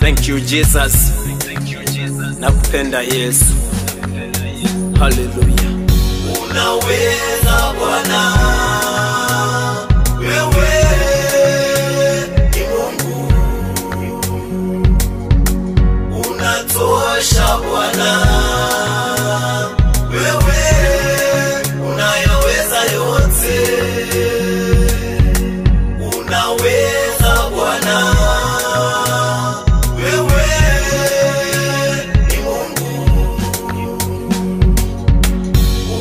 Thank you Jesus, nakupenda Yesu. Hallelujah. Unaweza Bwana, wewe ni Mungu. Unatosha Bwana, wewe unayaweza yote. Unaweza Bwana, wewe ni Mungu.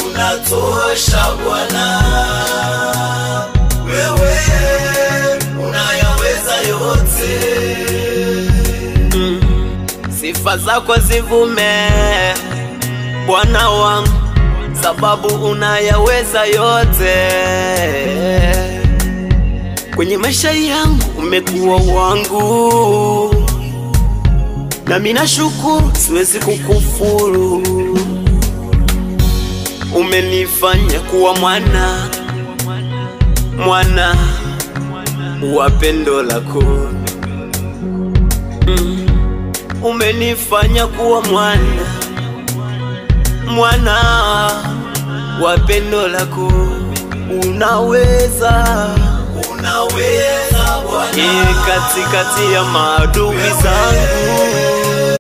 Unatosha Bwana, wewe unayaweza yote. Sifa zako zivume Bwana wangu, sababu unayaweza yote. Kwenye maisha yangu umekuwa wangu, na mimi nashukuru, siwezi kukufuru. Umenifanya kuwa mwana wa pendo lako. Umenifanya kuwa mwana wa pendo lako. Unaweza Bwana, katikati ya maadui zangu.